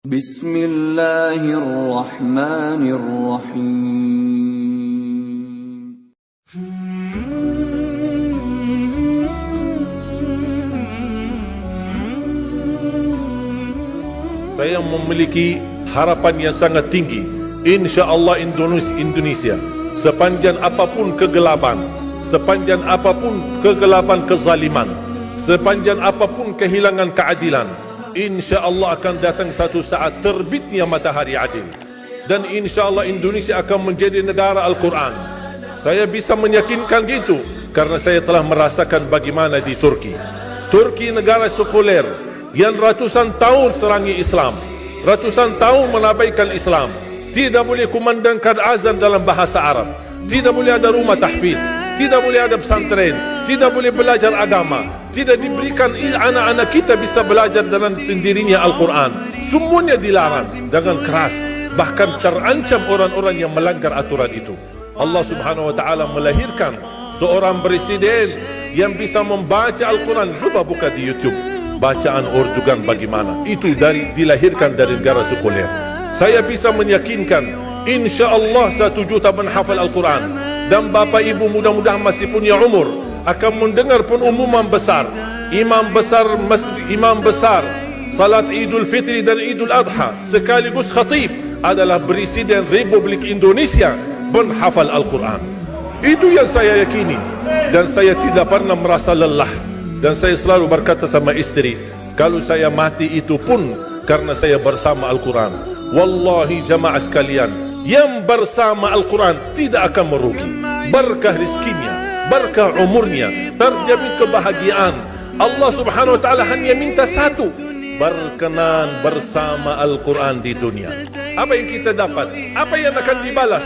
Bismillahirrahmanirrahim. Saya memiliki harapan yang sangat tinggi. InsyaAllah Indonesia, sepanjang apapun kegelapan, sepanjang apapun kegelapan kezaliman, sepanjang apapun kehilangan keadilan, InsyaAllah akan datang satu saat terbitnya matahari adil. Dan InsyaAllah Indonesia akan menjadi negara Al-Quran. Saya bisa meyakinkan gitu karena saya telah merasakan bagaimana di Turki. Turki negara sekuler yang ratusan tahun serangi Islam, ratusan tahun menabaikan Islam. Tidak boleh kumandangkan azan dalam bahasa Arab, tidak boleh ada rumah tahfiz, tidak boleh ada pesantren, tidak boleh belajar agama, tidak diberikan anak-anak kita bisa belajar dengan sendirinya Al-Quran. Semuanya dilarang dengan keras, bahkan terancam orang-orang yang melanggar aturan itu. Allah Subhanahu wa ta'ala melahirkan seorang presiden yang bisa membaca Al-Quran. Coba buka di YouTube bacaan Erdogan bagaimana. Itu dilahirkan dari negara sekuler. Saya bisa meyakinkan InsyaAllah 1 juta menghafal Al-Quran. Dan bapa ibu mudah-mudahan masih punya umur akan mendengar pengumuman besar. Imam besar salat Idul Fitri dan Idul Adha sekaligus khatib adalah Presiden Republik Indonesia menghafal Al-Quran. Itu yang saya yakini. Dan saya tidak pernah merasa lelah. Dan saya selalu berkata sama istri, kalau saya mati itu pun karena saya bersama Al-Quran. Wallahi jamaah sekalian, yang bersama Al-Quran tidak akan merugi. Berkah rizkinya, berkah umurnya, terjamin kebahagiaan. Allah Subhanahu wa ta'ala hanya minta satu, berkenan bersama Al-Quran di dunia. Apa yang kita dapat? Apa yang akan dibalas?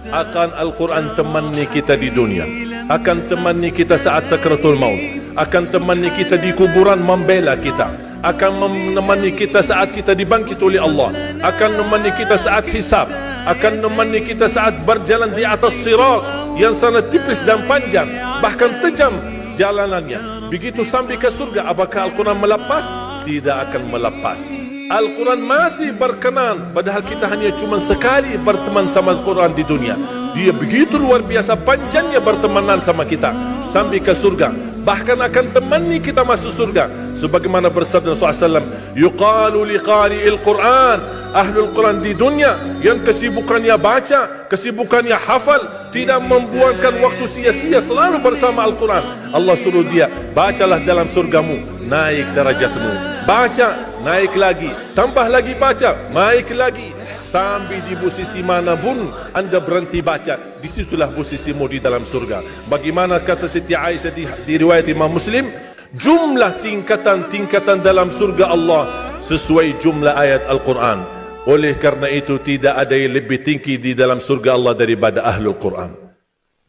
Akan Al-Quran temani kita di dunia, akan temani kita saat sakratul maut, akan temani kita di kuburan membela kita, akan menemani kita saat kita dibangkit oleh Allah, akan menemani kita saat hisab, akan menemani kita saat berjalan di atas sirat yang sangat tipis dan panjang, bahkan tajam jalanannya. Begitu sampai ke surga, apakah Al-Quran melepas? Tidak akan melepas. Al-Quran masih berkenan, padahal kita hanya cuma sekali berteman sama Al-Quran di dunia. Dia begitu luar biasa panjangnya bertemanan sama kita sampai ke surga, bahkan akan temani kita masuk surga. Sebagaimana bersabda Rasulullah SAW, yuqalu liqari'il Quran, ahlul Quran di dunia yang kesibukannya baca, kesibukannya hafal, tidak membuangkan waktu sia-sia, selalu bersama Al-Quran. Allah suruh dia, bacalah dalam surgamu, naik derajatmu. Baca, naik lagi, tambah lagi baca, naik lagi, sampai di posisi mana pun anda berhenti baca, disitulah posisimu di dalam surga. Bagaimana kata Siti Aisyah di riwayat Imam Muslim, jumlah tingkatan dalam surga Allah sesuai jumlah ayat Al-Quran. Oleh karena itu tidak ada yang lebih tinggi di dalam surga Allah daripada Ahlul Quran.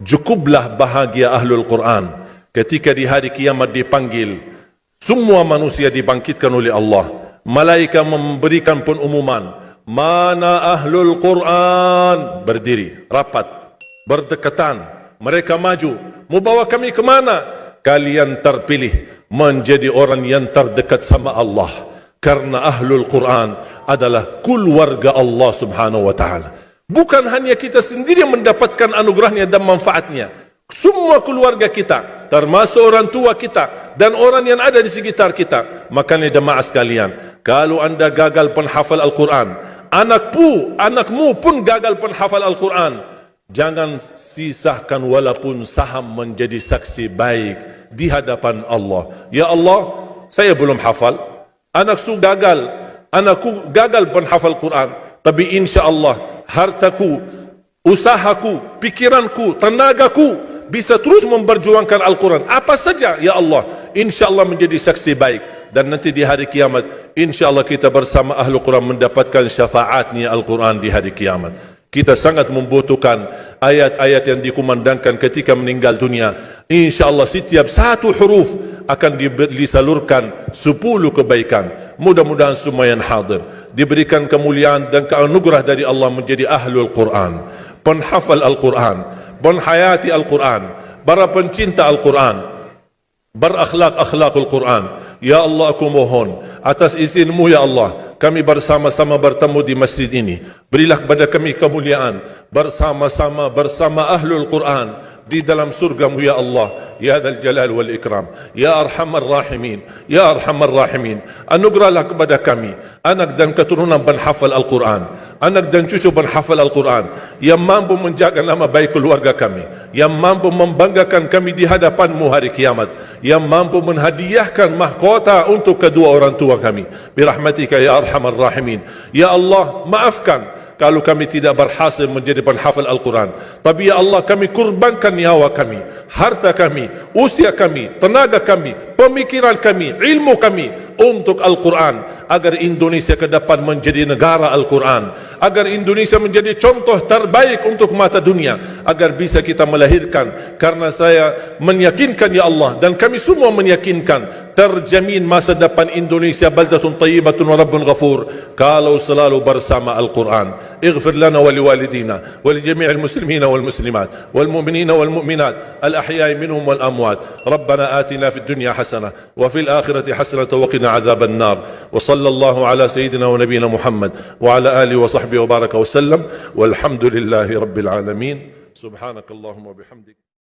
Cukuplah bahagia Ahlul Quran ketika di hari kiamat dipanggil. Semua manusia dibangkitkan oleh Allah. Malaikat memberikan pengumuman, mana Ahlul Quran? Berdiri, rapat, berdekatan. Mereka maju, mau bawa kami ke mana? Kalian terpilih menjadi orang yang terdekat sama Allah. Karena Ahlul Quran adalah keluarga Allah Subhanahu wa ta'ala. Bukan hanya kita sendiri yang mendapatkan anugerahnya dan manfaatnya. Semua keluarga kita, termasuk orang tua kita dan orang yang ada di sekitar kita. Makanya jemaah sekalian, kalau anda gagal penghafal Al-Quran, anakmu pun gagal penghafal Al-Quran, jangan sisakan walaupun saham menjadi saksi baik di hadapan Allah. Ya Allah, saya belum hafal, anakku gagal penghafal Quran, tapi insya-Allah hartaku, usahaku, pikiranku, tenagaku bisa terus memperjuangkan Al-Quran. Apa saja, ya Allah, insya-Allah menjadi saksi baik. Dan nanti di hari kiamat, insya-Allah kita bersama Ahlul Quran mendapatkan syafaatnya Al-Quran di hari kiamat. Kita sangat membutuhkan ayat-ayat yang dikumandangkan ketika meninggal dunia. InsyaAllah setiap satu huruf akan disalurkan 10 kebaikan. Mudah-mudahan semua yang hadir diberikan kemuliaan dan keanugerah dari Allah menjadi Ahlul Quran, penghafal Al-Quran, penghayati Al-Quran, para pencinta Al-Quran, berakhlak-akhlakul Quran, Ya Allah, aku mohon atas izin-Mu ya Allah, kami bersama-sama bertemu di masjid ini. Berilah kepada kami kemuliaan bersama-sama bersama Ahlul Quran di dalam surga-Mu ya Allah, ya Dzal Jalal wal Ikram, ya Arhamar Rahimin, ya Arhamar Rahimin. Anugerahlah kepada kami anak dan keturunan penghafal Al-Quran, anak dan cucu penghafal Al-Quran yang mampu menjaga nama baik keluarga kami, yang mampu membanggakan kami di hadapan-Mu hari kiamat, yang mampu menghadiahkan mahkota untuk kedua orang tua kami. Birahmatika ya Arhamar Rahimin. Ya Allah, maafkan kalau kami tidak berhasil menjadi penghafal Al-Quran. Tapi ya Allah, kami kurbankan nyawa kami, harta kami, usia kami, tenaga kami, pemikiran kami, ilmu kami untuk Al-Quran, agar Indonesia ke depan menjadi negara Al-Quran, agar Indonesia menjadi contoh terbaik untuk mata dunia, agar bisa kita melahirkan. Karena saya meyakinkan ya Allah, dan kami semua meyakinkan, terjamin masa depan Indonesia baldatun tayyibatun wa rabbun ghafur kalau selalu bersama Al-Quran. اغفر لنا ولوالدينا ولجميع المسلمين والمسلمات والمؤمنين والمؤمنات الأحياء منهم والأموات. ربنا آتنا في الدنيا حسنة وفي الآخرة حسنة وقنا عذاب النار. وصلى الله على سيدنا ونبينا محمد وعلى آله وصحبه وبارك وسلم والحمد لله رب العالمين. سبحانك اللهم وبحمدك.